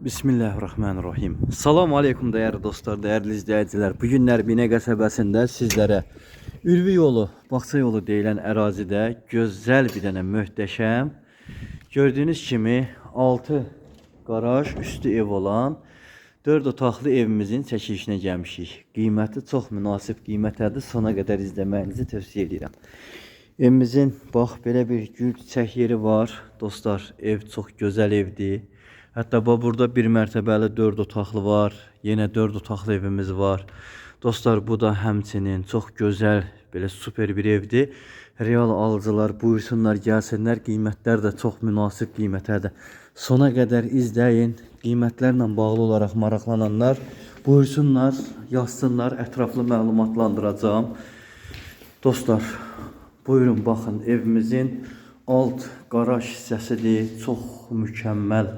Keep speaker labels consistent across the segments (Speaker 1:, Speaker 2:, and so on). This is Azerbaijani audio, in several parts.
Speaker 1: Bismillahirrahmanirrahim. Salam aleykum değerli dostlar, değerli izleyiciler. Bugünler Binə qəsəbəsində sizlərə Ülvi yolu, Bağça yolu deyilən ərazidə gözəl bir dənə möhtəşəm, gördüyünüz kimi 6 garaj, üstü ev olan 4 otaqlı evimizin çəkilişinə gəlmişik. Qiyməti çox münasib qiymətədir. Sona qədər izləməyinizi tövsiyə edirəm. Evimizin bax belə bir gül çiçək yeri var. Dostlar, ev çox gözəl evdir. Hətta burada bir mərtəbəli 4 otaqlı var. Yenə 4 otaqlı evimiz var. Dostlar, bu da həmçinin çox gözəl, belə super bir evdir. Real alıcılar buyursunlar, gəlsinlər. Qiymətlər də çox münasib qiymətədir. Sona qədər izləyin. Qiymətlərlə bağlı olaraq maraqlananlar buyursunlar, yazsınlar. Ətraflı məlumatlandıracağım. Dostlar, buyurun baxın, evimizin alt garaj hissəsidir. Çox mükəmməl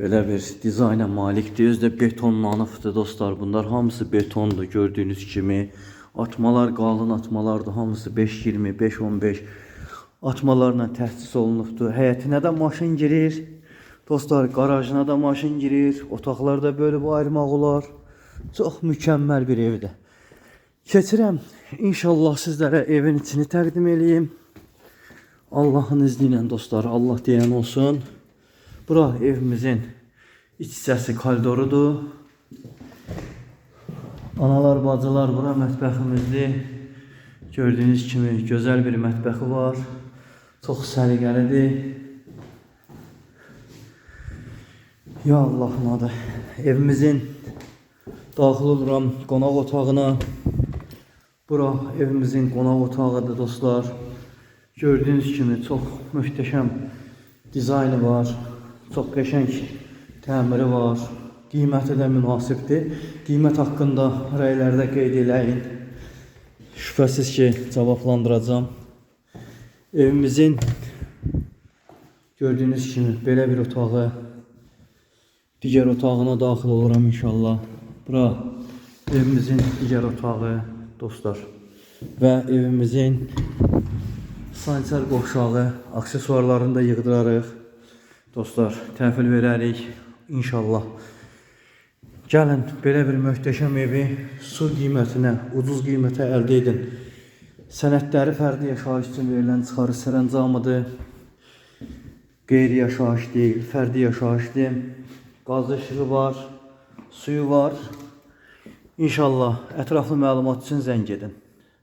Speaker 1: belə bir dizayna malikdir. Özü də betonlanıbdır dostlar. Bunlar hamısı betondur gördüyünüz kimi. Atmalar qalın atmalardır. Hamısı 5.20, 5.15 atmalarla təsis olunubdur. Həyətinə də maşın girir. Dostlar, garajına da maşın girir. Otaqlarda bölüb ayırmaq olar. Çox mükəmməl bir evdir. Keçirəm. İnşallah sizlərə evin içini təqdim edeyim. Allahın izni ilə dostlar. Allah deyən olsun. Bura evimizin iç hissəsi koridorudur. Analar, bacılar, bura mətbəximizdir. Gördüyünüz kimi gözəl bir mətbəxi var. Çox səliqəlidir. Ya Allah'ın adı. Evimizin daxil oluram qonaq otağına. Bura evimizin qonaq otağıdır dostlar. Gördüyünüz kimi çox möhtəşəm dizaynı var. Çox qəşəng təmiri var. Qiyməti də münasibdir. Qiymət haqqında rəylərdə qeyd eləyin. Şübhəsiz ki, cavablandıracağım. Evimizin gördüyünüz kimi belə bir otağı, digər otağına daxil oluram inşallah. Bura evimizin digər otağı dostlar. Və evimizin sanitar qovşağı, aksesuarlarını da yığdırarıq. Dostlar, təhvil verərik inşallah. Gəlin belə bir möhtəşəm evi su qiymətinə, ucuz qiymətə əldə edin. Sənədləri fərdi yaşayış üçün verilən çıxarış sərəncamıdır. Qeyri-yaşayış deyil, fərdi yaşayışdır. Qaz işığı var, suyu var. İnşallah ətraflı məlumat üçün zəng edin.